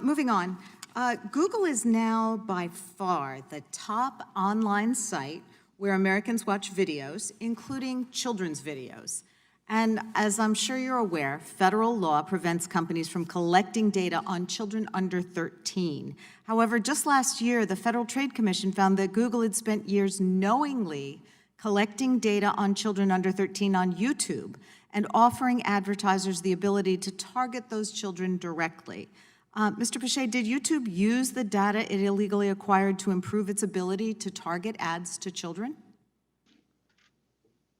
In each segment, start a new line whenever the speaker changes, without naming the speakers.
Moving on, Google is now by far the top online site where Americans watch videos, including children's videos. And as I'm sure you're aware, federal law prevents companies from collecting data on children under 13. However, just last year, the Federal Trade Commission found that Google had spent years knowingly collecting data on children under 13 on YouTube and offering advertisers the ability to target those children directly. Mr. Pichai, did YouTube use the data it illegally acquired to improve its ability to target ads to children?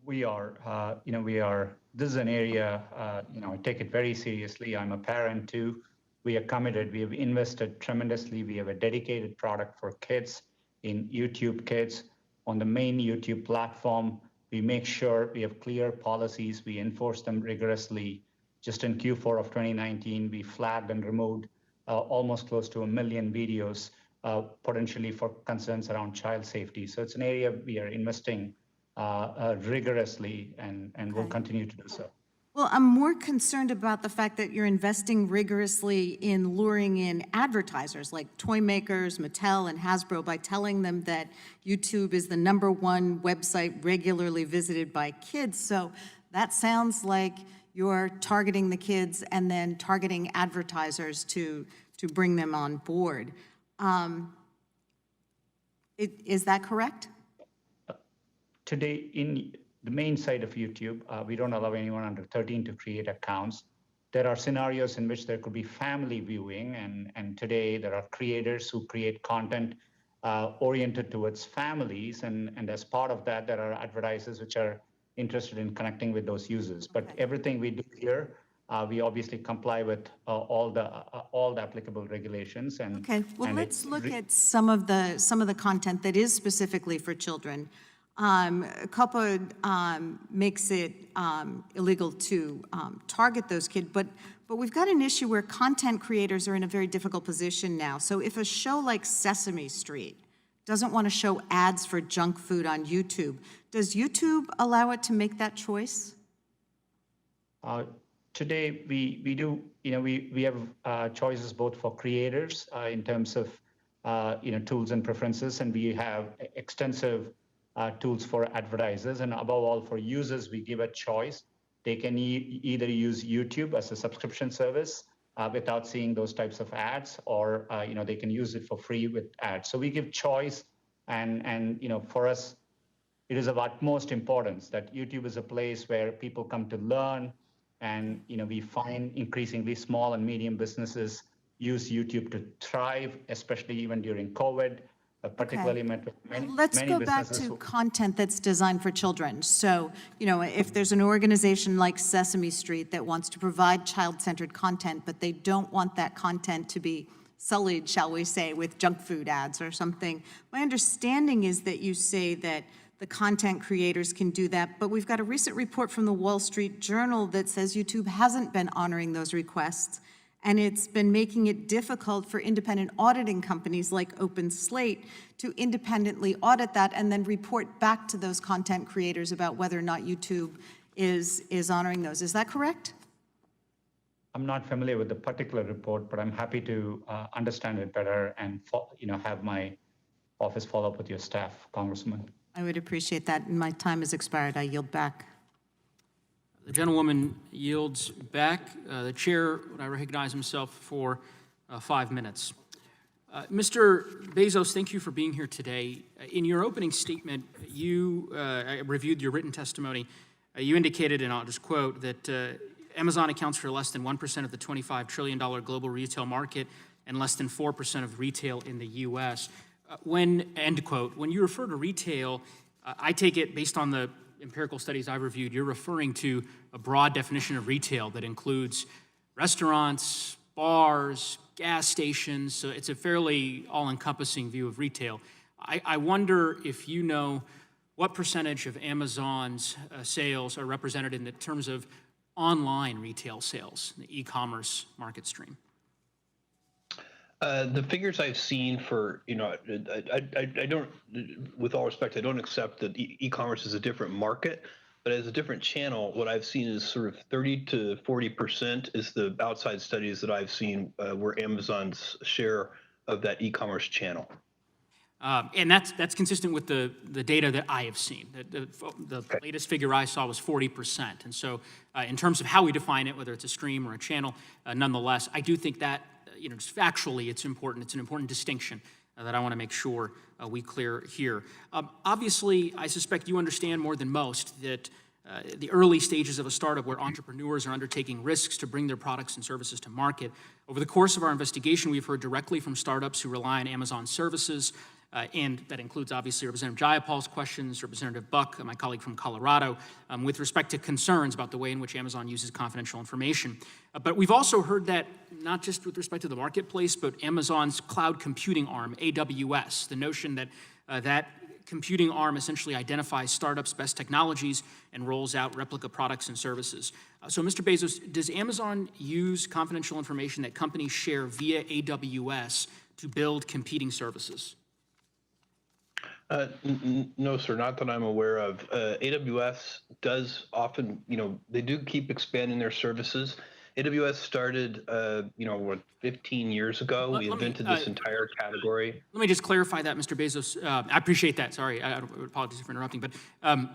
We are, this is an area, I take it very seriously. I'm a parent too. We are committed. We have invested tremendously. We have a dedicated product for kids in YouTube Kids. On the main YouTube platform, we make sure we have clear policies. We enforce them rigorously. Just in Q4 of 2019, we flagged and removed almost close to 1 million videos, potentially for concerns around child safety. So it's an area we are investing rigorously and will continue to do so.
Well, I'm more concerned about the fact that you're investing rigorously in luring in advertisers like toy makers, Mattel, and Hasbro by telling them that YouTube is the #1 website regularly visited by kids. So that sounds like you're targeting the kids and then targeting advertisers to bring them on board. Is that correct?
Today, in the main site of YouTube, we don't allow anyone under 13 to create accounts. There are scenarios in which there could be family viewing, and today there are creators who create content oriented towards families, and as part of that, there are advertisers which are interested in connecting with those users. But everything we do here, we obviously comply with all the applicable regulations. And
okay, well, let's look at some of the content that is specifically for children. COPPA makes it illegal to target those kids, but we've got an issue where content creators are in a very difficult position now. So if a show like Sesame Street doesn't want to show ads for junk food on YouTube, does YouTube allow it to make that choice?
Today, we do, we have choices both for creators in terms of, tools and preferences, and we have extensive tools for advertisers, and above all for users, we give a choice. They can either use YouTube as a subscription service without seeing those types of ads, or they can use it for free with ads. So we give choice, and for us, it is of utmost importance that YouTube is a place where people come to learn, and we find increasingly small and medium businesses use YouTube to thrive, especially even during COVID. Particularly many
Let's go back to content that's designed for children. So, if there's an organization like Sesame Street that wants to provide child-centered content, but they don't want that content to be sullied, shall we say, with junk food ads or something, my understanding is that you say that the content creators can do that, but we've got a recent report from the Wall Street Journal that says YouTube hasn't been honoring those requests, and it's been making it difficult for independent auditing companies like OpenSlate to independently audit that and then report back to those content creators about whether or not YouTube is honoring those. Is that correct?
I'm not familiar with the particular report, but I'm happy to understand it better and have my office follow up with your staff, Congressman.
I would appreciate that. My time has expired. I yield back.
The gentlewoman yields back. The chair, I recognize himself for 5 minutes. Mr. Bezos, thank you for being here today. In your opening statement, I reviewed your written testimony. You indicated, and I'll just quote, that Amazon accounts for less than 1% of the $25 trillion global retail market and less than 4% of retail in the U.S. End quote, when you refer to retail, I take it based on the empirical studies I've reviewed, you're referring to a broad definition of retail that includes restaurants, bars, gas stations, so it's a fairly all-encompassing view of retail. I wonder if you know what percentage of Amazon's sales are represented in the terms of online retail sales, the e-commerce market stream.
The figures I've seen for, I don't, with all respect, I don't accept that e-commerce is a different market but as a different channel, what I've seen is sort of 30 to 40% is the outside studies that I've seen where Amazon's share of that e-commerce channel.
And that's consistent with the data that I have seen. The latest figure I saw was 40%. And so in terms of how we define it, whether it's a stream or a channel, nonetheless, I do think that, just factually, it's important. It's an important distinction that I want to make sure we clear here. Obviously, I suspect you understand more than most that the early stages of a startup where entrepreneurs are undertaking risks to bring their products and services to market. Over the course of our investigation, we've heard directly from startups who rely on Amazon services, and that includes, obviously, Representative Jayapal's questions, Representative Buck, my colleague from Colorado, with respect to concerns about the way in which Amazon uses confidential information. But we've also heard that, not just with respect to the marketplace, but Amazon's cloud computing arm, AWS, the notion that that computing arm essentially identifies startups' best technologies and rolls out replica products and services. So, Mr. Bezos, does Amazon use confidential information that companies share via AWS to build competing services?
No, sir, not that I'm aware of. AWS does often, they do keep expanding their services. AWS started, 15 years ago. We invented this entire category.
Let me just clarify that, Mr. Bezos. I appreciate that. Sorry, I apologize for interrupting. But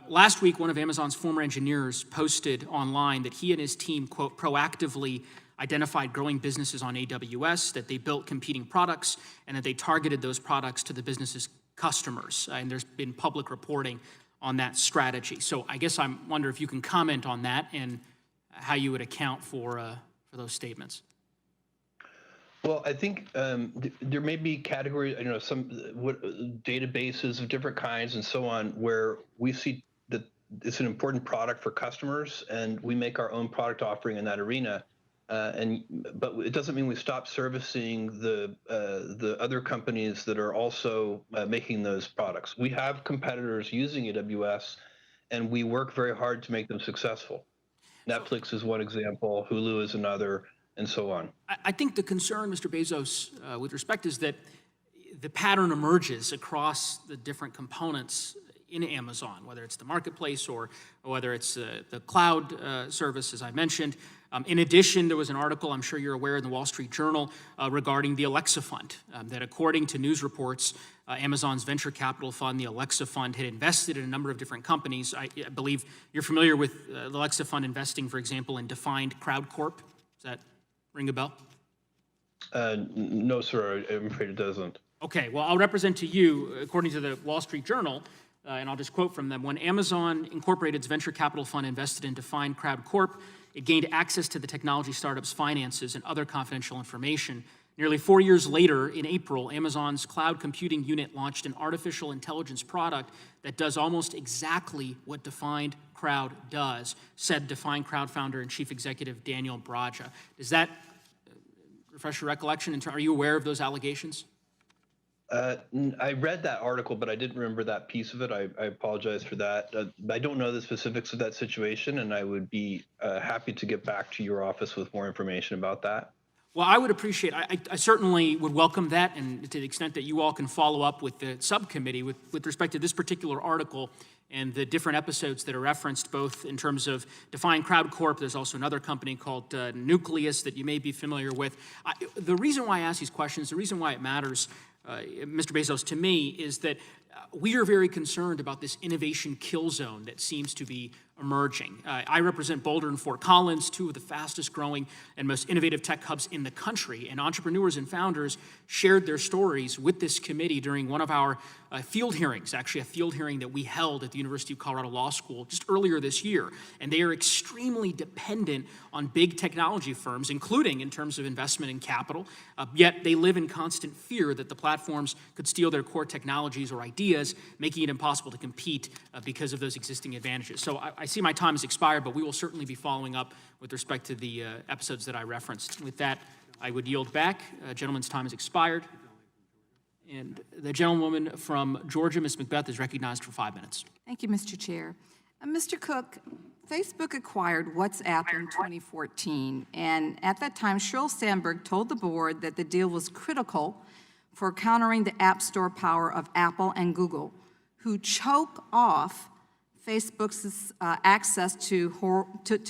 last week, one of Amazon's former engineers posted online that he and his team, quote, proactively identified growing businesses on AWS, that they built competing products, and that they targeted those products to the business's customers. And there's been public reporting on that strategy. So I guess I wonder if you can comment on that and how you would account for those statements.
Well, I think there may be categories, some databases of different kinds and so on, where we see that it's an important product for customers, and we make our own product offering in that arena. But it doesn't mean we stop servicing the other companies that are also making those products. We have competitors using AWS, and we work very hard to make them successful. Netflix is one example, Hulu is another, and so on.
I think the concern, Mr. Bezos, with respect, is that the pattern emerges across the different components in Amazon, whether it's the marketplace or whether it's the cloud service, as I mentioned. In addition, there was an article, I'm sure you're aware, in the Wall Street Journal regarding the Alexa Fund, that according to news reports, Amazon's venture capital fund, the Alexa Fund, had invested in a number of different companies. I believe you're familiar with the Alexa Fund investing, for example, in Defined Crowd Corp. Does that ring a bell?
No, sir, I'm afraid it doesn't.
Okay, well, I'll represent to you, according to the Wall Street Journal, and I'll just quote from them, when Amazon Incorporated's venture capital fund invested in Defined Crowd Corp, it gained access to the technology startup's finances and other confidential information. Nearly 4 years later, in April, Amazon's cloud computing unit launched an artificial intelligence product that does almost exactly what Defined Crowd does, said Defined Crowd founder and chief executive Daniel Braja. Does that refresh your recollection? Are you aware of those allegations?
I read that article, but I didn't remember that piece of it. I apologize for that. I don't know the specifics of that situation, and I would be happy to get back to your office with more information about that.
Well, I would appreciate, I certainly would welcome that, and to the extent that you all can follow up with the subcommittee with respect to this particular article and the different episodes that are referenced, both in terms of Defined Crowd Corp. There's also another company called Nucleus that you may be familiar with. The reason why I ask these questions, the reason why it matters, Mr. Bezos, to me, is that we are very concerned about this innovation kill zone that seems to be emerging. I represent Boulder and Fort Collins, two of the fastest growing and most innovative tech hubs in the country, and entrepreneurs and founders shared their stories with this committee during one of our field hearings, actually a field hearing that we held at the University of Colorado Law School just earlier this year. And they are extremely dependent on big technology firms, including in terms of investment and capital, yet they live in constant fear that the platforms could steal their core technologies or ideas, making it impossible to compete because of those existing advantages. So I see my time has expired, but we will certainly be following up with respect to the episodes that I referenced. With that, I would yield back. Gentleman's time has expired. And the gentlewoman from Georgia, Ms. McBeth, is recognized for 5 minutes.
Thank you, Mr. Chair. Mr. Cook, Facebook acquired WhatsApp in 2014, and at that time, Sheryl Sandberg told the board that the deal was critical for countering the App Store power of Apple and Google, who choke off Facebook's access to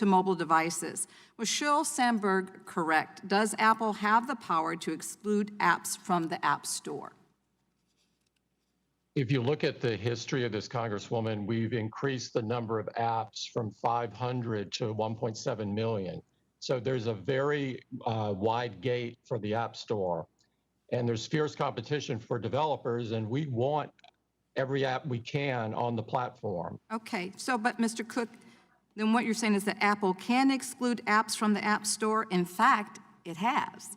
mobile devices. Was Sheryl Sandberg correct? Does Apple have the power to exclude apps from the App Store?
If you look at the history of this, Congresswoman, we've increased the number of apps from 500 to 1.7 million. So there's a very wide gate for the App Store. And there's fierce competition for developers, and we want every app we can on the platform.
Okay, so, but Mr. Cook, then what you're saying is that Apple can exclude apps from the App Store. In fact, it has.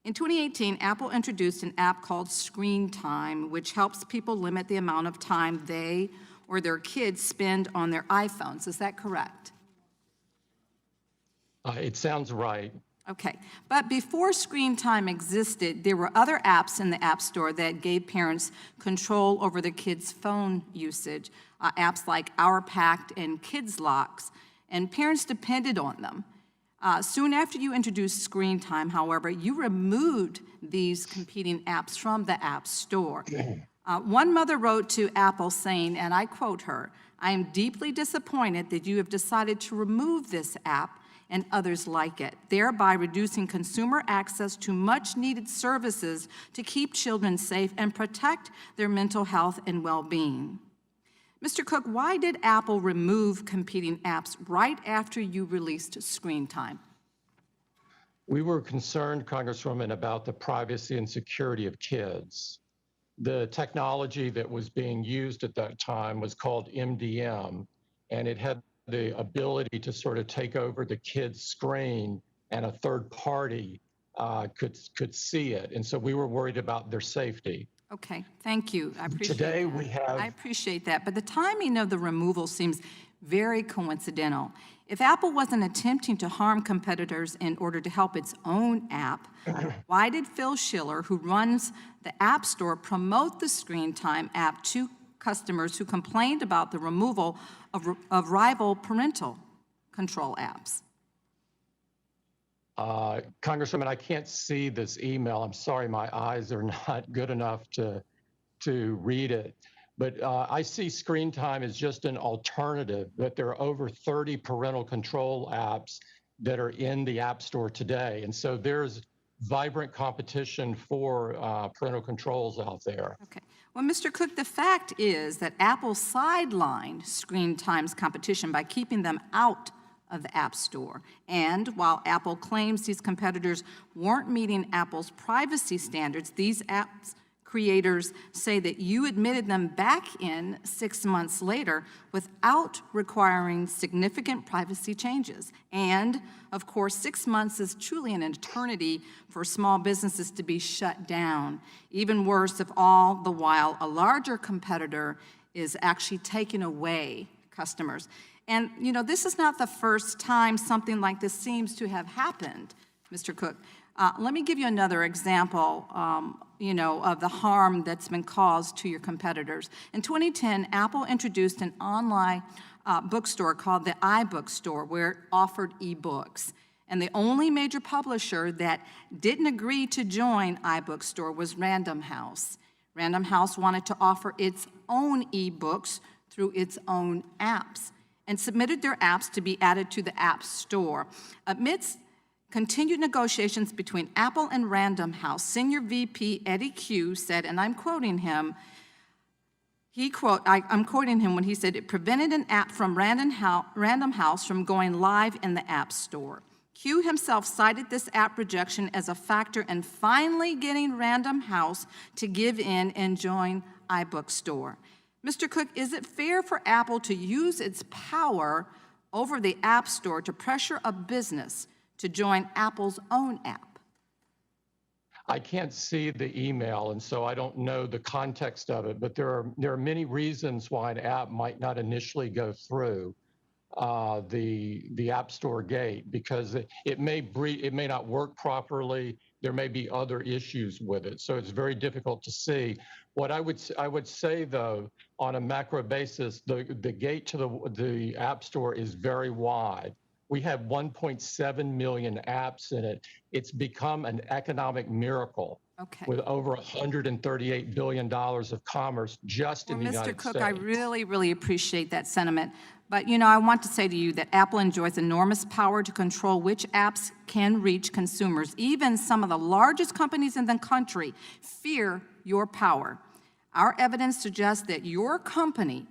In 2018, Apple introduced an app called Screen Time, which helps people limit the amount of time they or their kids spend on their iPhones. Is that correct?
It sounds right.
Okay, but before Screen Time existed, there were other apps in the App Store that gave parents control over their kids' phone usage, apps like Our Pact and Kids Locks, and parents depended on them. Soon after you introduced Screen Time, however, you removed these competing apps from the App Store. One mother wrote to Apple saying, and I quote her, "I am deeply disappointed that you have decided to remove this app and others like it, thereby reducing consumer access to much-needed services to keep children safe and protect their mental health and well-being." Mr. Cook, why did Apple remove competing apps right after you released Screen Time?
We were concerned, Congresswoman, about the privacy and security of kids. The technology that was being used at that time was called MDM, and it had the ability to sort of take over the kid's screen, and a third party could see it. And so we were worried about their safety.
Okay, thank you. I appreciate
Today
that.
we have...
I appreciate that, but the timing of the removal seems very coincidental. If Apple wasn't attempting to harm competitors in order to help its own app, why did Phil Schiller, who runs the App Store, promote the Screen Time app to customers who complained about the removal of rival parental control apps?
Congresswoman, I can't see this email. I'm sorry, my eyes are not good enough to read it. But I see Screen Time as just an alternative, but there are over 30 parental control apps that are in the App Store today. And so there's vibrant competition for parental controls out there.
Okay. Well, Mr. Cook, the fact is that Apple sidelined Screen Time's competition by keeping them out of the App Store. And while Apple claims these competitors weren't meeting Apple's privacy standards, these apps creators say that you admitted them back in 6 months later without requiring significant privacy changes. And, of course, 6 months is truly an eternity for small businesses to be shut down. Even worse, if all the while a larger competitor is actually taking away customers. And, you know, this is not the first time something like this seems to have happened, Mr. Cook. Let me give you another example, you know, of the harm that's been caused to your competitors. In 2010, Apple introduced an online bookstore called the iBookstore, where it offered ebooks. And the only major publisher that didn't agree to join iBookstore was Random House. Random House wanted to offer its own ebooks through its own apps and submitted their apps to be added to the App Store. Amidst continued negotiations between Apple and Random House, Senior VP Eddie Q said, and I'm quoting him, I'm quoting him when he said, it prevented an app from Random House from going live in the App Store. Q himself cited this app rejection as a factor in finally getting Random House to give in and join iBookstore. Mr. Cook, is it fair for Apple to use its power over the App Store to pressure a business to join Apple's own app?
I can't see the email, and so I don't know the context of it, but there are many reasons why an app might not initially go through the App Store gate, because it may not work properly. There may be other issues with it, so it's very difficult to see. What I would say, though, on a macro basis, the gate to the App Store is very wide. We have 1.7 million apps in it. It's become an economic miracle.
Okay.
With over $138 billion of commerce just in the United
Mr. Cook,
States.
I really, really appreciate that sentiment. But, you know, I want to say to you that Apple enjoys enormous power to control which apps can reach consumers. Even some of the largest companies in the country fear your power. Our evidence suggests that your company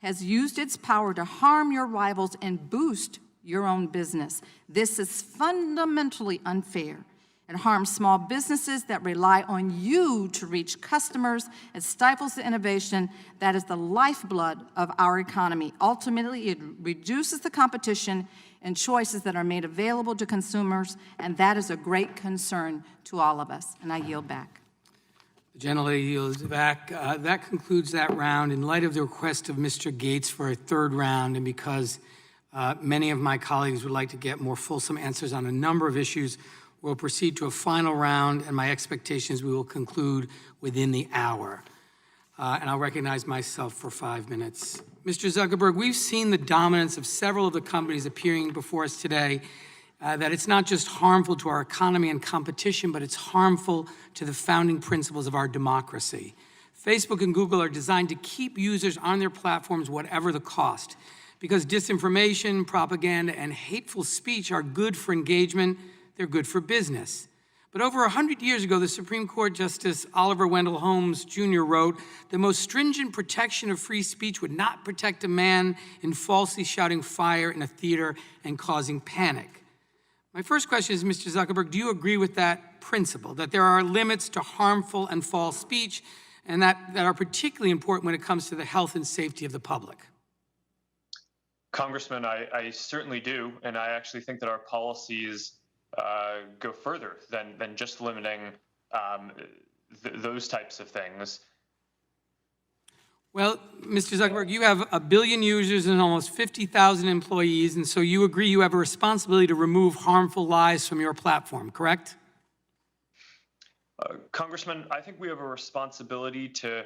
has used its power to harm your rivals and boost your own business. This is fundamentally unfair. It harms small businesses that rely on you to reach customers. It stifles the innovation that is the lifeblood of our economy. Ultimately, it reduces the competition and choices that are made available to consumers, and that is a great concern to all of us. And I yield back.
The gentlelady yields back. That concludes that round. In light of the request of Mr. Gaetz for a third round, and because many of my colleagues would like to get more fulsome answers on a number of issues, we'll proceed to a final round, and my expectation is we will conclude within the hour. And I'll recognize myself for 5 minutes. Mr. Zuckerberg, we've seen the dominance of several of the companies appearing before us today, that it's not just harmful to our economy and competition, but it's harmful to the founding principles of our democracy. Facebook and Google are designed to keep users on their platforms whatever the cost, because disinformation, propaganda, and hateful speech are good for engagement. They're good for business. But over 100 years ago, the Supreme Court Justice Oliver Wendell Holmes Jr. wrote, "The most stringent protection of free speech would not protect a man in falsely shouting fire in a theater and causing panic." My first question is, Mr. Zuckerberg, do you agree with that principle, that there are limits to harmful and false speech, and that are particularly important when it comes to the health and safety of the public?
Congressman, I certainly do, and I actually think that our policies go further than just limiting those types of things.
Well, Mr. Zuckerberg, you have 1 billion users and almost 50,000 employees, and so you agree you have a responsibility to remove harmful lies from your platform, correct?
Congressman, I think we have a responsibility to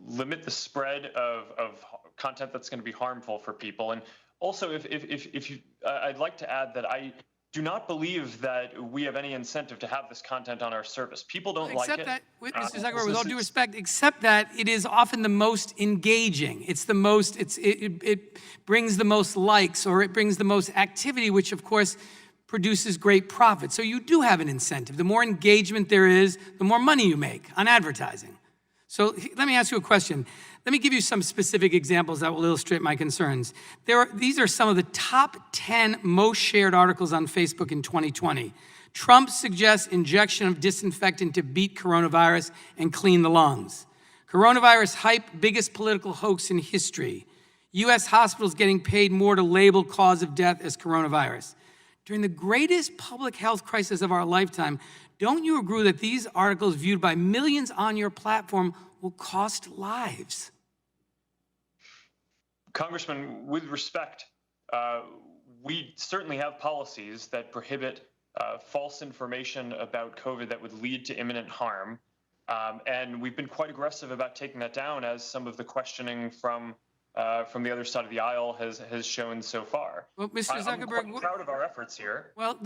limit the spread of content that's going to be harmful for people. And also, if you, I'd like to add that I do not believe that we have any incentive to have this content on our service. People don't like it.
Except that, Mr. Zuckerberg, with all due respect, except that it is often the most engaging. It's the most, it brings the most likes, or it brings the most activity, which of course produces great profit. So you do have an incentive. The more engagement there is, the more money you make on advertising. So let me ask you a question. Let me give you some specific examples that will illustrate my concerns. These are some of the top 10 most shared articles on Facebook in 2020. Trump suggests injection of disinfectant to beat coronavirus and clean the lungs. Coronavirus hype, biggest political hoax in history. U.S. hospitals getting paid more to label cause of death as coronavirus. During the greatest public health crisis of our lifetime, don't you agree that these articles viewed by millions on your platform will cost lives?
Congressman, with respect, we certainly have policies that prohibit false information about COVID that would lead to imminent harm. And we've been quite aggressive about taking that down, as some of the questioning from the other side of the aisle has shown so far.
Well, Mr. Zuckerberg,
I'm quite proud of our efforts here.
Well,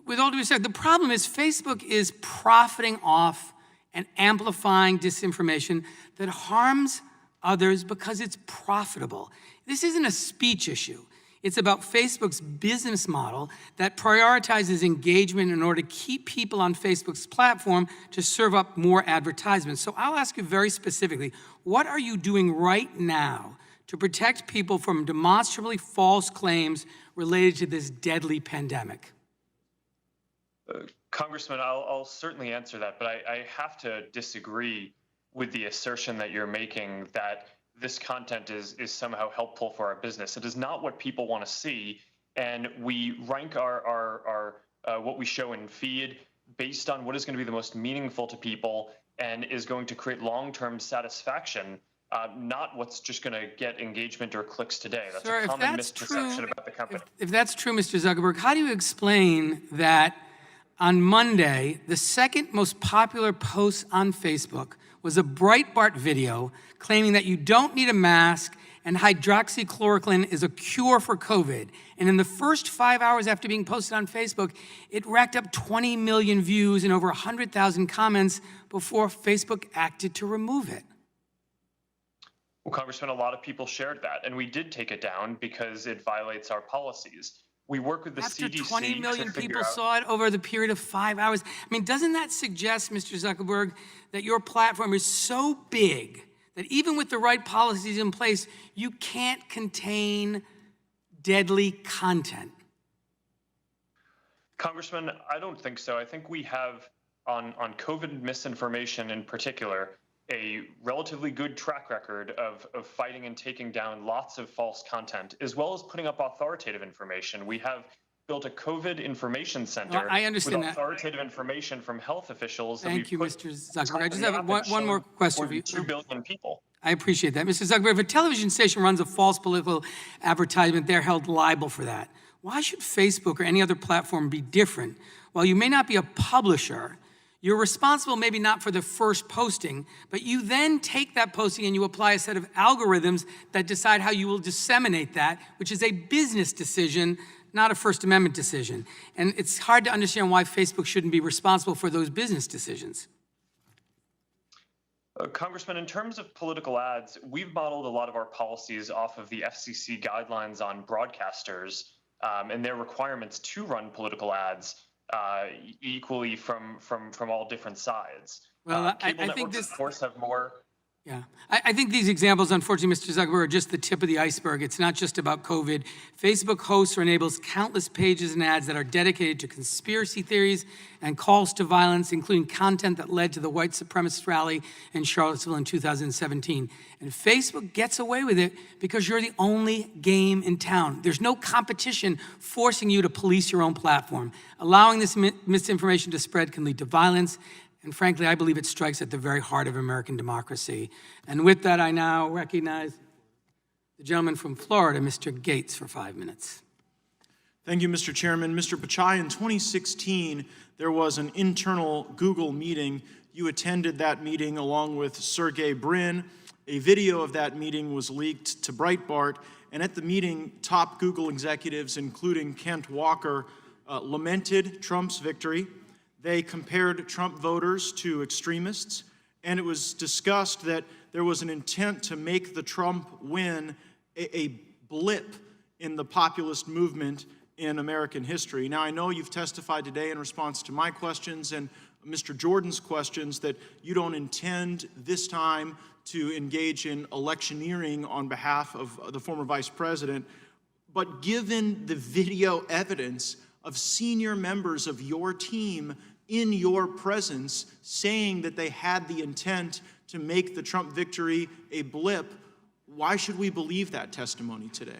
with all due respect, the problem is Facebook is profiting off and amplifying disinformation that harms others because it's profitable. This isn't a speech issue. It's about Facebook's business model that prioritizes engagement in order to keep people on Facebook's platform to serve up more advertisements. So I'll ask you very specifically, what are you doing right now to protect people from demonstrably false claims related to this deadly pandemic?
Congressman, I'll certainly answer that, but I have to disagree with the assertion that you're making that this content is somehow helpful for our business. It is not what people want to see, and we rank our what we show in feed based on what is going to be the most meaningful to people and is going to create long-term satisfaction, not what's just going to get engagement or clicks today. That's
Sir,
a common misperception about the company.
If that's true, Mr. Zuckerberg, how do you explain that on Monday, the second most popular post on Facebook was a Breitbart video claiming that you don't need a mask and hydroxychloroquine is a cure for COVID. And in the first 5 hours after being posted on Facebook, it racked up 20 million views and over 100,000 comments before Facebook acted to remove it.
Well, Congressman, a lot of people shared that, and we did take it down because it violates our policies. We work with the
After
CDC
20 million
to figure
people
out.
saw it over the period of 5 hours. I mean, doesn't that suggest, Mr. Zuckerberg, that your platform is so big that even with the right policies in place, you can't contain deadly content?
Congressman, I don't think so. I think we have, on COVID misinformation in particular, a relatively good track record of fighting and taking down lots of false content, as well as putting up authoritative information. We have built a COVID information center
Well, I understand
with
that.
authoritative information from health officials. that
Thank you,
we've
Mr.
put
Zuckerberg. I just
on
have
the app and
one more
shown
question
more
for you.
than 2 billion people.
I appreciate that. Mr. Zuckerberg, if a television station runs a false political advertisement, they're held liable for that. Why should Facebook or any other platform be different? While you may not be a publisher, you're responsible maybe not for the first posting, but you then take that posting and you apply a set of algorithms that decide how you will disseminate that, which is a business decision, not a First Amendment decision. And it's hard to understand why Facebook shouldn't be responsible for those business decisions.
Congressman, in terms of political ads, we've modeled a lot of our policies off of the FCC guidelines on broadcasters and their requirements to run political ads equally from all different sides.
Well,
Cable
I think
networks,
this,
of course, have more.
yeah. I think these examples, unfortunately, Mr. Zuckerberg, are just the tip of the iceberg. It's not just about COVID. Facebook hosts or enables countless pages and ads that are dedicated to conspiracy theories and calls to violence, including content that led to the white supremacist rally in Charlottesville in 2017. And Facebook gets away with it because you're the only game in town. There's no competition forcing you to police your own platform. Allowing this misinformation to spread can lead to violence. And frankly, I believe it strikes at the very heart of American democracy. And with that, I now recognize the gentleman from Florida, Mr. Gaetz, for 5 minutes.
Thank you, Mr. Chairman. Mr. Pichai, in 2016, there was an internal Google meeting. You attended that meeting along with Sergey Brin. A video of that meeting was leaked to Breitbart. And at the meeting, top Google executives, including Kent Walker, lamented Trump's victory. They compared Trump voters to extremists, and it was discussed that there was an intent to make the Trump win a blip in the populist movement in American history. Now, I know you've testified today in response to my questions and Mr. Jordan's questions that you don't intend this time to engage in electioneering on behalf of the former vice president, but given the video evidence of senior members of your team in your presence saying that they had the intent to make the Trump victory a blip, why should we believe that testimony today?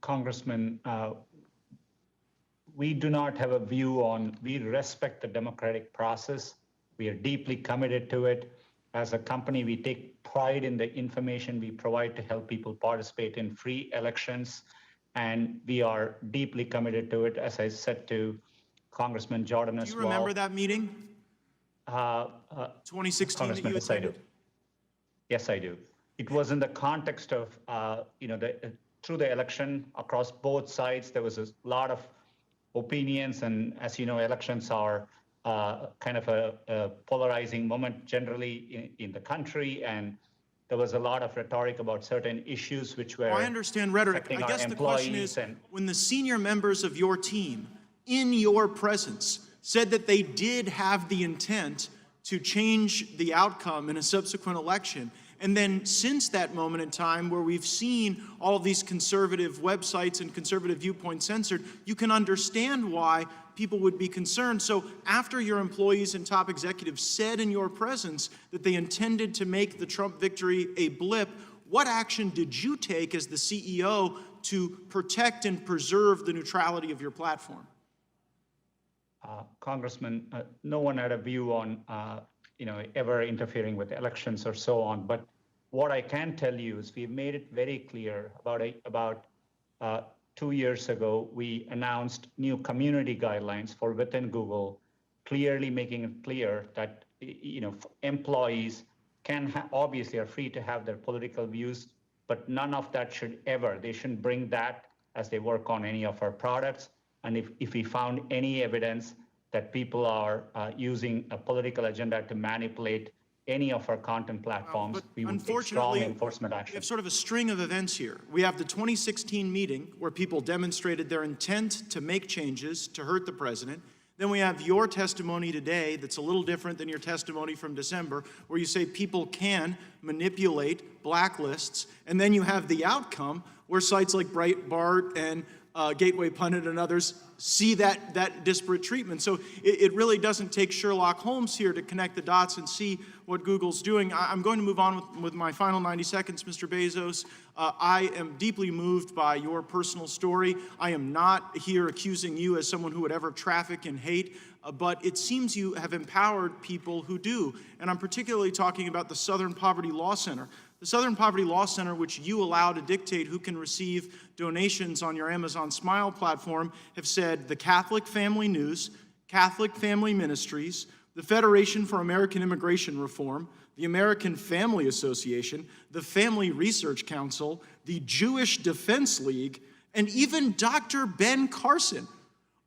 Congressman, we do not have a view on, we respect the democratic process. We are deeply committed to it. As a company, we take pride in the information we provide to help people participate in free elections. And we are deeply committed to it, as I said to Congressman Jordan as well.
Do you remember that meeting? 2016 that you
Yes, I do.
attended?
Yes, I do. It was in the context of, through the election across both sides, there was a lot of opinions. And as you know, elections are kind of a polarizing moment generally in the country. And there was a lot of rhetoric about certain issues which were.
I understand rhetoric. I guess the question is, when the senior members of your team in your presence said that they did have the intent to change the outcome in a subsequent election, and then since that moment in time where we've seen all of these conservative websites and conservative viewpoints censored, you can understand why people would be concerned. So after your employees and top executives said in your presence that they intended to make the Trump victory a blip, what action did you take as the CEO to protect and preserve the neutrality of your platform?
Congressman, no one had a view on, ever interfering with elections or so on. But what I can tell you is we've made it very clear about 2 years ago, we announced new community guidelines for within Google, clearly making it clear that employees obviously are free to have their political views, but none of that they shouldn't bring that as they work on any of our products. And if we found any evidence that people are using a political agenda to manipulate any of our content platforms,
But
we would take strong
unfortunately,
enforcement
we
action.
have sort of a string of events here. We have the 2016 meeting where people demonstrated their intent to make changes to hurt the president. Then we have your testimony today that's a little different than your testimony from December, where you say people can manipulate blacklists. And then you have the outcome where sites like Breitbart and Gateway Pundit and others see that disparate treatment. So it really doesn't take Sherlock Holmes here to connect the dots and see what Google's doing. I'm going to move on with my final 90 seconds, Mr. Bezos. I am deeply moved by your personal story. I am not here accusing you as someone who would ever traffic in hate, but it seems you have empowered people who do. And I'm particularly talking about the Southern Poverty Law Center. The Southern Poverty Law Center, which you allow to dictate who can receive donations on your Amazon Smile platform, have said the Catholic Family News, Catholic Family Ministries, the Federation for American Immigration Reform, the American Family Association, the Family Research Council, the Jewish Defense League, and even Dr. Ben Carson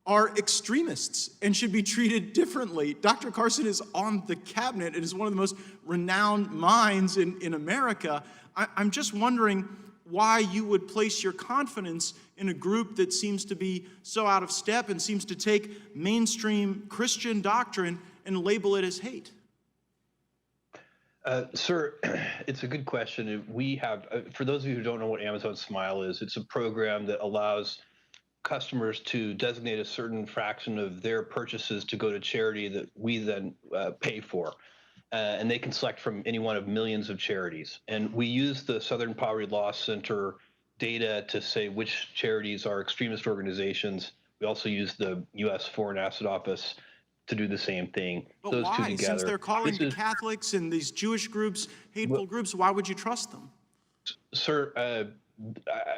are extremists and should be treated differently. Dr. Carson is on the cabinet and is one of the most renowned minds in America. I'm just wondering why you would place your confidence in a group that seems to be so out of step and seems to take mainstream Christian doctrine and label it as hate.
Sir, it's a good question. We have, for those of you who don't know what Amazon Smile is, it's a program that allows customers to designate a certain fraction of their purchases to go to charity that we then pay for. And they can select from any one of millions of charities. And we use the Southern Poverty Law Center data to say which charities are extremist organizations. We also use the U.S. Foreign Asset Office to do the same thing.
But
Those
why?
two together.
Since they're calling the Catholics and these Jewish groups hateful groups, why would you trust them?
Sir,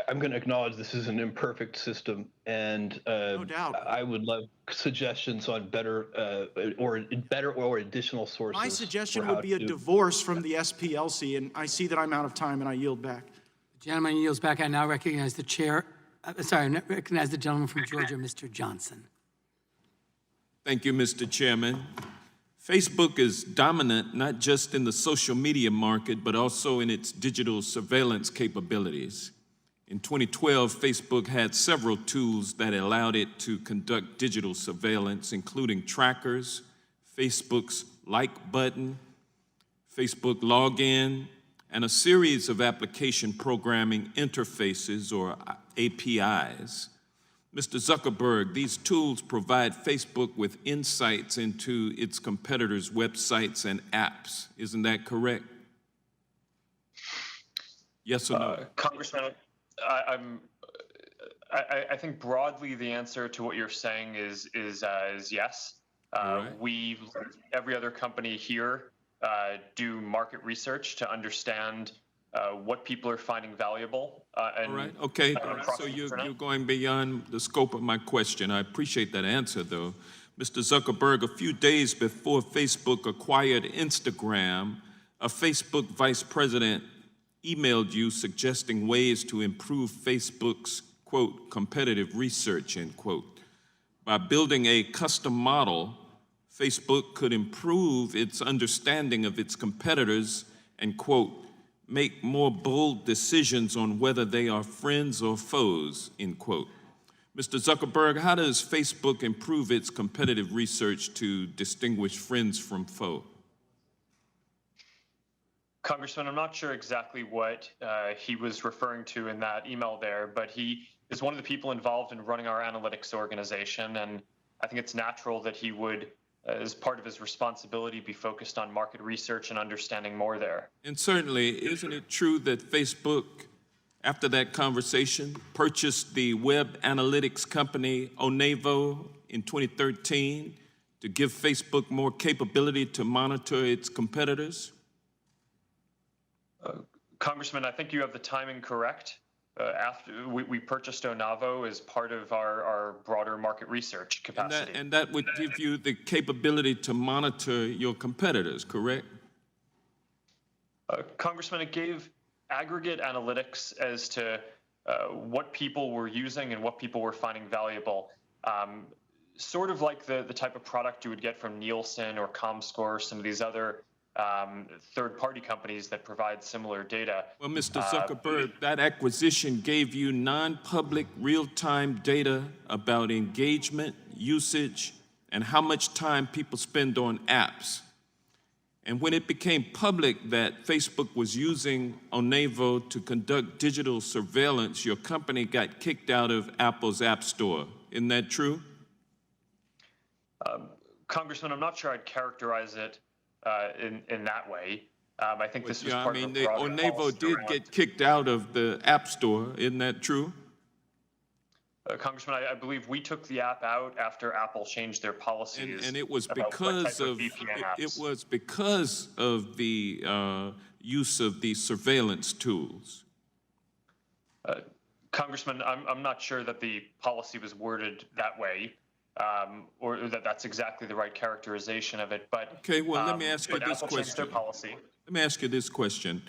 I'm going to acknowledge this is an imperfect system, and
No doubt.
I would love suggestions on better or additional sources.
My suggestion
for how
would be a
to-
divorce from the SPLC, and I see that I'm out of time, and I yield back.
The gentleman yields back. I now recognize the chair. Recognize the gentleman from Georgia, Mr. Johnson.
Thank you, Mr. Chairman. Facebook is dominant not just in the social media market, but also in its digital surveillance capabilities. In 2012, Facebook had several tools that allowed it to conduct digital surveillance, including trackers, Facebook's like button, Facebook login, and a series of application programming interfaces, or APIs. Mr. Zuckerberg, these tools provide Facebook with insights into its competitors' websites and apps. Isn't that correct? Yes or no?
Congressman, I think broadly the answer to what you're saying is yes.
Right.
We, every other company here, do market research to understand what people are finding valuable.
All right, okay, so you're going beyond the scope of my question. I appreciate that answer, though. Mr. Zuckerberg, a few days before Facebook acquired Instagram, a Facebook vice president emailed you suggesting ways to improve Facebook's, quote, competitive research, end quote. By building a custom model, Facebook could improve its understanding of its competitors and, quote, make more bold decisions on whether they are friends or foes, end quote. Mr. Zuckerberg, how does Facebook improve its competitive research to distinguish friends from foe?
Congressman, I'm not sure exactly what he was referring to in that email there, but he is one of the people involved in running our analytics organization, and I think it's natural that he would, as part of his responsibility, be focused on market research and understanding more there.
And certainly, isn't it true that Facebook, after that conversation, purchased the web analytics company Onevo in 2013 to give Facebook more capability to monitor its competitors?
Congressman, I think you have the timing correct. After we purchased Onevo as part of our broader market research capacity.
And that would give you the capability to monitor your competitors, correct?
Congressman, it gave aggregate analytics as to what people were using and what people were finding valuable. Sort of like the type of product you would get from Nielsen or ComScore, some of these other third-party companies that provide similar data.
Well, Mr. Zuckerberg, that acquisition gave you non-public real-time data about engagement, usage, and how much time people spend on apps. And when it became public that Facebook was using Onevo to conduct digital surveillance, your company got kicked out of Apple's App Store. Isn't that true?
Congressman, I'm not sure I'd characterize it in that way. I think this was part of a broader
Onevo
policy
did
around-
get kicked out of the App Store. Isn't that true?
Congressman, I believe we took the app out after Apple changed their policies.
And it was
about what
because
type
of
VPN apps.
it was because of the use of these surveillance tools.
Congressman, I'm not sure that the policy was worded that way, or that that's exactly the right characterization of it. But
Okay, well, let me ask you
but
this
Apple changed their
question.
policy.
Let me ask you this question.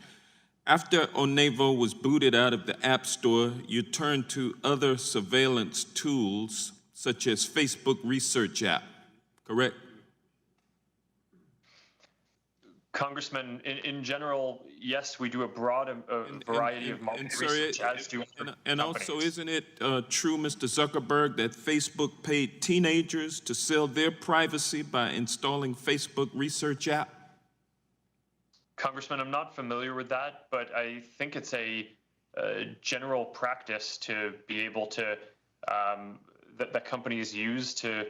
After Onevo was booted out of the App Store, you turned to other surveillance tools such as Facebook Research app, correct?
Congressman, in general, yes, we do a broad variety of market
sir,
research, as do
And
companies.
also, isn't it true, Mr. Zuckerberg, that Facebook paid teenagers to sell their privacy by installing Facebook Research app?
Congressman, I'm not familiar with that, but I think it's a general practice to be able to, that companies use to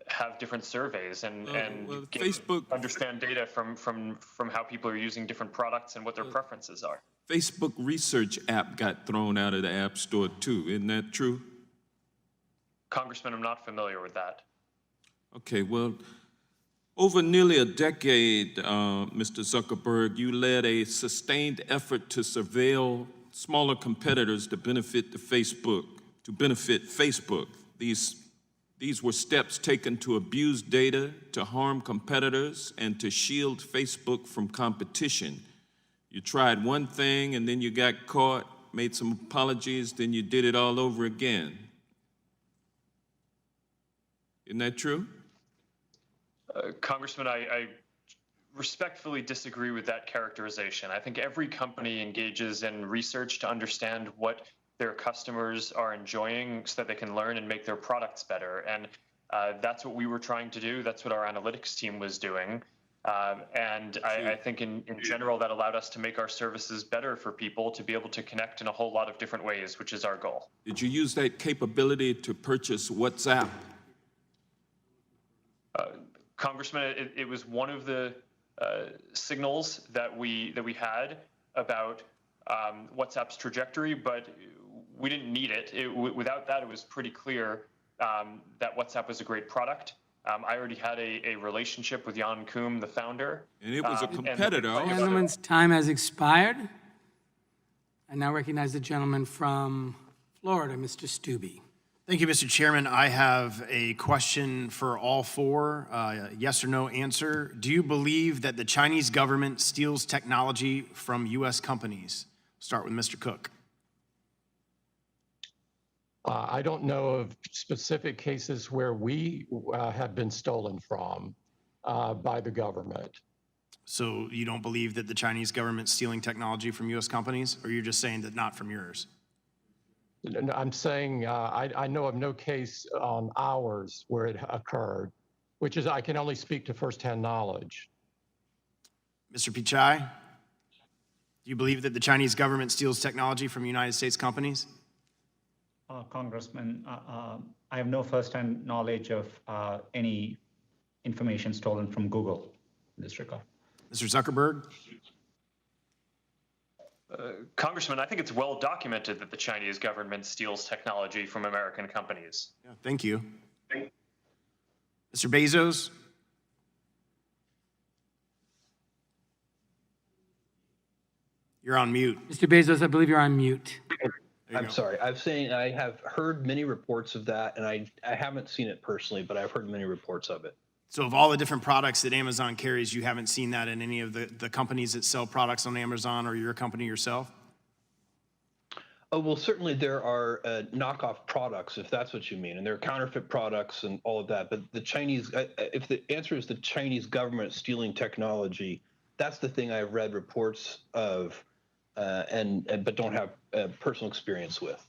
have different surveys and understand data from how people are using different products and what their preferences are.
Facebook Research app got thrown out of the App Store too, isn't that true?
Congressman, I'm not familiar with that.
Okay, well, over nearly a decade, Mr. Zuckerberg, you led a sustained effort to surveil smaller competitors to benefit Facebook. These were steps taken to abuse data, to harm competitors, and to shield Facebook from competition. You tried one thing, and then you got caught, made some apologies, then you did it all over again. Isn't that true?
Congressman, I respectfully disagree with that characterization. I think every company engages in research to understand what their customers are enjoying so that they can learn and make their products better. And that's what we were trying to do. That's what our analytics team was doing. And I think in general, that allowed us to make our services better for people to be able to connect in a whole lot of different ways, which is our goal.
Did you use that capability to purchase WhatsApp?
Congressman, it was one of the signals that we had about WhatsApp's trajectory, but we didn't need it. Without that, it was pretty clear that WhatsApp was a great product. I already had a relationship with Jan Koum, the founder.
And it was a competitor.
The gentleman's time has expired. I now recognize the gentleman from Florida, Mr. Steube.
Thank you, Mr. Chairman. I have a question for all four, yes or no answer. Do you believe that the Chinese government steals technology from U.S. companies? Start with Mr. Cook.
I don't know of specific cases where we have been stolen from by the government.
So you don't believe that the Chinese government's stealing technology from U.S. companies, or you're just saying that not from yours?
I'm saying I know of no case on ours where it occurred, which is I can only speak to firsthand knowledge.
Mr. Pichai, do you believe that the Chinese government steals technology from United States companies?
Congressman, I have no first-hand knowledge of any information stolen from Google in this regard.
Mr. Zuckerberg?
Congressman, I think it's well documented that the Chinese government steals technology from American companies.
Yeah, thank you. Mr. Bezos? You're on mute.
Mr. Bezos, I believe you're on mute.
I'm sorry. I'm saying I have heard many reports of that, and I haven't seen it personally, but I've heard many reports of it.
So of all the different products that Amazon carries, you haven't seen that in any of the companies that sell products on Amazon or your company yourself?
Oh, well, certainly there are knockoff products, if that's what you mean, and there are counterfeit products and all of that. But the Chinese, if the answer is the Chinese government stealing technology, that's the thing I've read reports of, but don't have personal experience with.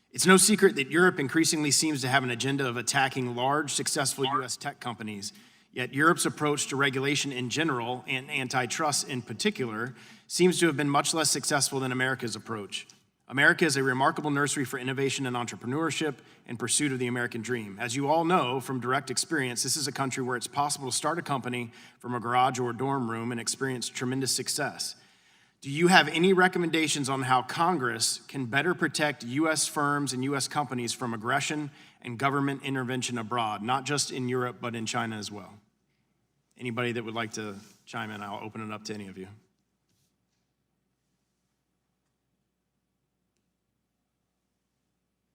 It's no secret that Europe increasingly seems to have an agenda of attacking large, successful U.S. tech companies. Yet Europe's approach to regulation in general, and antitrust in particular, seems to have been much less successful than America's approach. America is a remarkable nursery for innovation and entrepreneurship in pursuit of the American dream. As you all know from direct experience, this is a country where it's possible to start a company from a garage or a dorm room and experience tremendous success. Do you have any recommendations on how Congress can better protect U.S. firms and U.S. companies from aggression and government intervention abroad, not just in Europe, but in China as well? Anybody that would like to chime in, I'll open it up to any of you.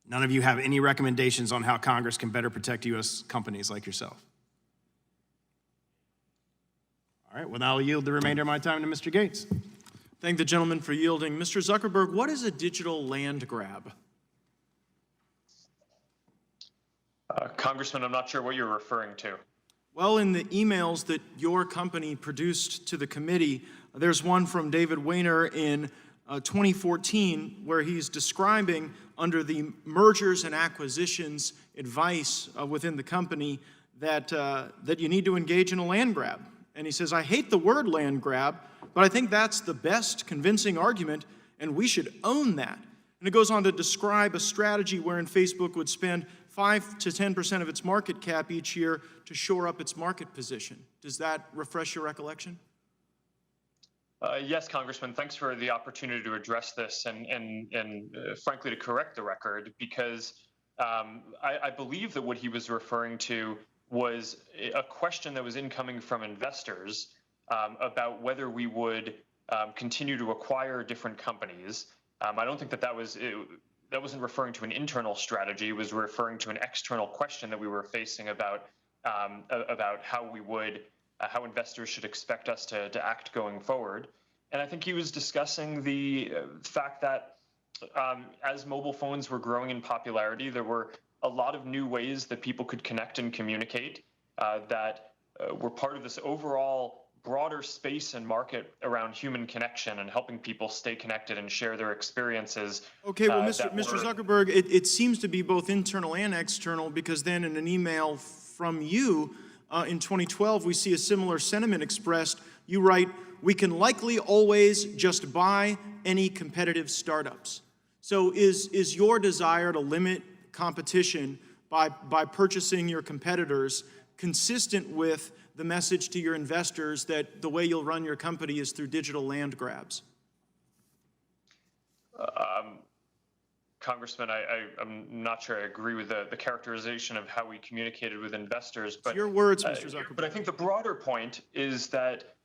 None of you have any recommendations on how Congress can better protect U.S. companies like yourself? All right, well, now I'll yield the remainder of my time to Mr. Gaetz.
Thank the gentleman for yielding. Mr. Zuckerberg, what is a digital land grab?
Congressman, I'm not sure what you're referring to.
Well, in the emails that your company produced to the committee, there's one from David Weiner in 2014 where he's describing under the mergers and acquisitions advice within the company that you need to engage in a land grab. And he says, I hate the word land grab, but I think that's the best convincing argument, and we should own that. And it goes on to describe a strategy wherein Facebook would spend 5 to 10% of its market cap each year to shore up its market position. Does that refresh your recollection?
Yes, Congressman, thanks for the opportunity to address this and frankly, to correct the record, because I believe that what he was referring to was a question that was incoming from investors about whether we would continue to acquire different companies. I don't think that wasn't referring to an internal strategy. It was referring to an external question that we were facing about how investors should expect us to act going forward. And I think he was discussing the fact that as mobile phones were growing in popularity, there were a lot of new ways that people could connect and communicate that were part of this overall broader space and market around human connection and helping people stay connected and share their experiences.
Okay, well, Mr. Zuckerberg, it seems to be both internal and external, because then in an email from you in 2012, we see a similar sentiment expressed. You write, we can likely always just buy any competitive startups. So is your desire to limit competition by purchasing your competitors consistent with the message to your investors that the way you'll run your company is through digital land grabs?
Congressman, I'm not sure I agree with the characterization of how we communicated with investors. But
it's your words, Mr. Zuckerberg.
But I think the broader point is that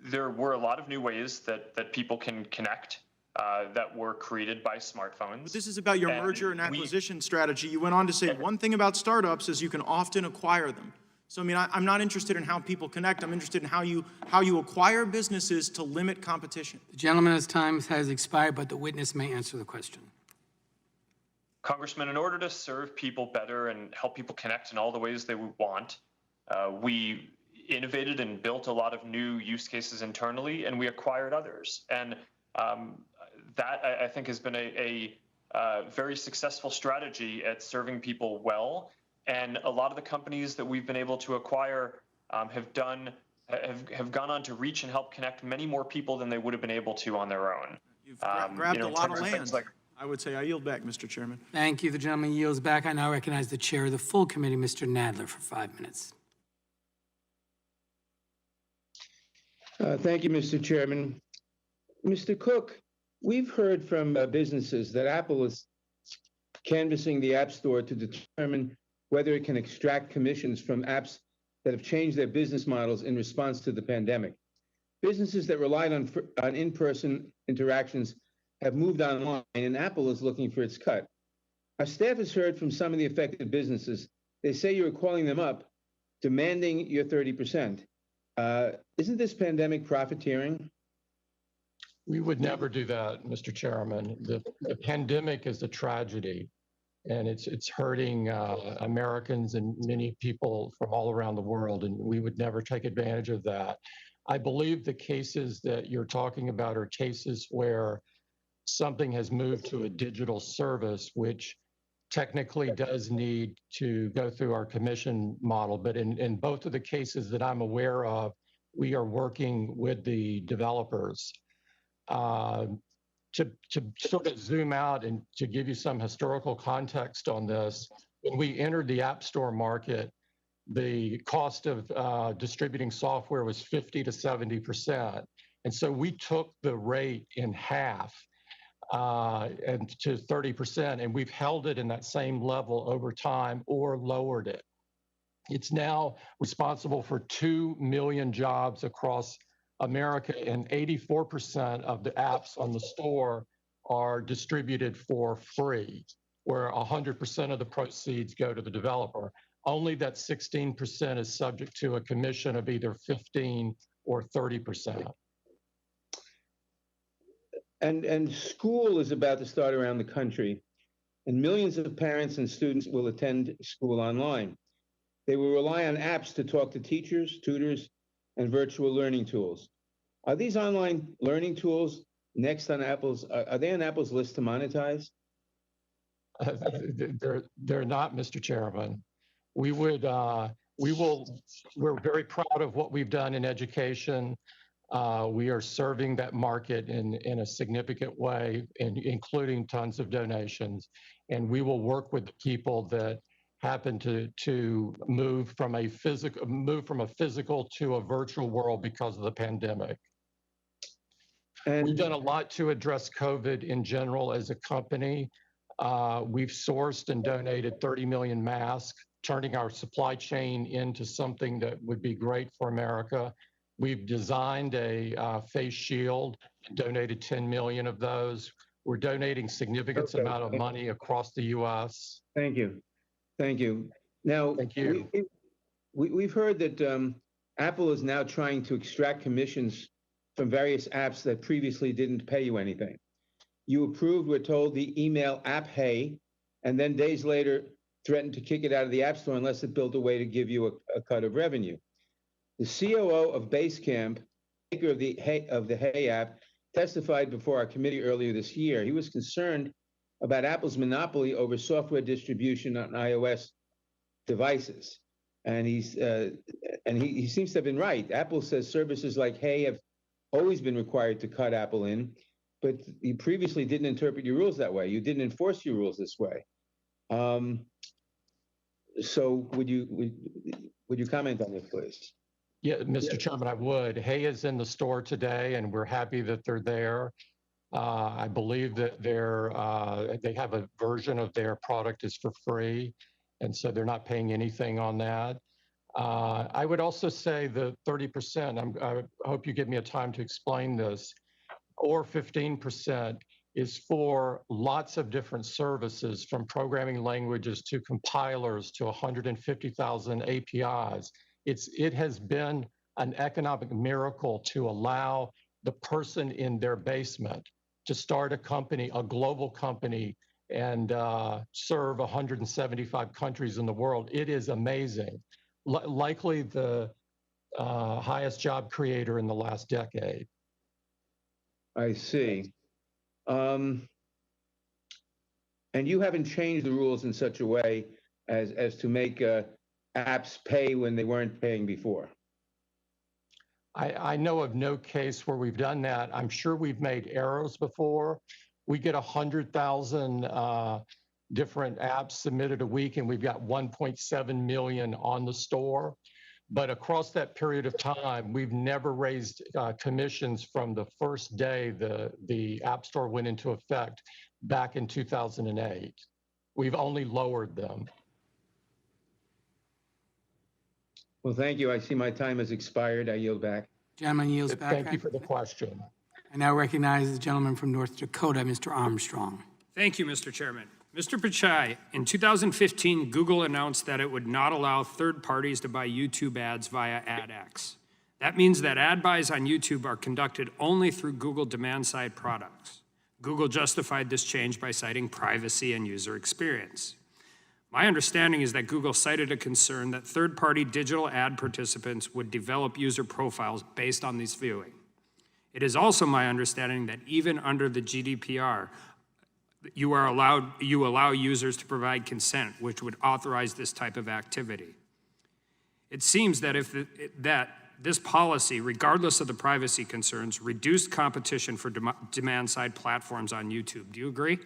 there were a lot of new ways that people can connect that were created by smartphones.
But this is about your merger and acquisition strategy. You went on to say one thing about startups is you can often acquire them. So, I mean, I'm not interested in how people connect. I'm interested in how you acquire businesses to limit competition.
The gentleman's time has expired, but the witness may answer the question.
Congressman, in order to serve people better and help people connect in all the ways they would want, we innovated and built a lot of new use cases internally, and we acquired others. And that, I think, has been a very successful strategy at serving people well. And a lot of the companies that we've been able to acquire have gone on to reach and help connect many more people than they would have been able to on their own.
You've grabbed a lot of land. I would say I yield back, Mr. Chairman.
Thank you. The gentleman yields back. I now recognize the chair of the full committee, Mr. Nadler, for 5 minutes.
Thank you, Mr. Chairman. Mr. Cook, we've heard from businesses that Apple is canvassing the App Store to determine whether it can extract commissions from apps that have changed their business models in response to the pandemic. Businesses that relied on in-person interactions have moved online, and Apple is looking for its cut. Our staff has heard from some of the affected businesses. They say you're calling them up demanding your 30%. Isn't this pandemic profiteering?
We would never do that, Mr. Chairman. The pandemic is a tragedy, and it's hurting Americans and many people from all around the world, and we would never take advantage of that. I believe the cases that you're talking about are cases where something has moved to a digital service, which technically does need to go through our commission model. But in both of the cases that I'm aware of, we are working with the developers. To sort of zoom out and to give you some historical context on this, when we entered the App Store market, the cost of distributing software was 50 to 70%. And so we took the rate in half and to 30%, and we've held it in that same level over time or lowered it. It's now responsible for 2 million jobs across America, and 84% of the apps on the store are distributed for free, where 100% of the proceeds go to the developer. Only that 16% is subject to a commission of either 15 or 30%.
And school is about to start around the country, and millions of parents and students will attend school online. They will rely on apps to talk to teachers, tutors, and virtual learning tools. Are these online learning tools next on Apple's, are they on Apple's list to monetize?
They're not, Mr. Chairman. We're very proud of what we've done in education. We are serving that market in a significant way, including tons of donations. And we will work with the people that happen to move from a physical to a virtual world because of the pandemic.
And
we've done a lot to address COVID in general as a company. We've sourced and donated 30 million masks, turning our supply chain into something that would be great for America. We've designed a face shield, donated 10 million of those. We're donating significant amount of money across the U.S.
Thank you. Thank you. Now,
Thank you.
We've heard that Apple is now trying to extract commissions from various apps that previously didn't pay you anything. You approved, we're told, the email app Hey, and then days later threatened to kick it out of the App Store unless it built a way to give you a cut of revenue. The COO of Basecamp, maker of the Hey app, testified before our committee earlier this year. He was concerned about Apple's monopoly over software distribution on iOS devices, and he seems to have been right. Apple says services like Hey have always been required to cut Apple in, but you previously didn't interpret your rules that way. You didn't enforce your rules this way. So would you comment on this, please?
Yeah, Mr. Chairman, I would. Hey is in the store today, and we're happy that they're there. I believe that they have a version of their product is for free, and so they're not paying anything on that. I would also say the 30%, I hope you give me a time to explain this, or 15% is for lots of different services, from programming languages to compilers to 150,000 APIs. It has been an economic miracle to allow the person in their basement to start a company, a global company, and serve 175 countries in the world. It is amazing. Likely the highest job creator in the last decade.
I see. And you haven't changed the rules in such a way as to make apps pay when they weren't paying before.
I know of no case where we've done that. I'm sure we've made errors before. We get 100,000 different apps submitted a week, and we've got 1.7 million on the store. But across that period of time, we've never raised commissions from the first day the App Store went into effect back in 2008. We've only lowered them.
Well, thank you. I see my time has expired. I yield back.
Gentleman yields back.
Thank you for the question.
I now recognize the gentleman from North Dakota, Mr. Armstrong.
Thank you, Mr. Chairman.
Mr. Pichai, in 2015, Google announced that it would not allow third parties to buy YouTube ads via AdX. That means that ad buys on YouTube are conducted only through Google demand-side products. Google justified this change by citing privacy and user experience. My understanding is that Google cited a concern that third-party digital ad participants would develop user profiles based on this viewing. It is also my understanding that even under the GDPR, you allow users to provide consent, which would authorize this type of activity. It seems that this policy, regardless of the privacy concerns, reduced competition for demand-side platforms on YouTube. Do you agree?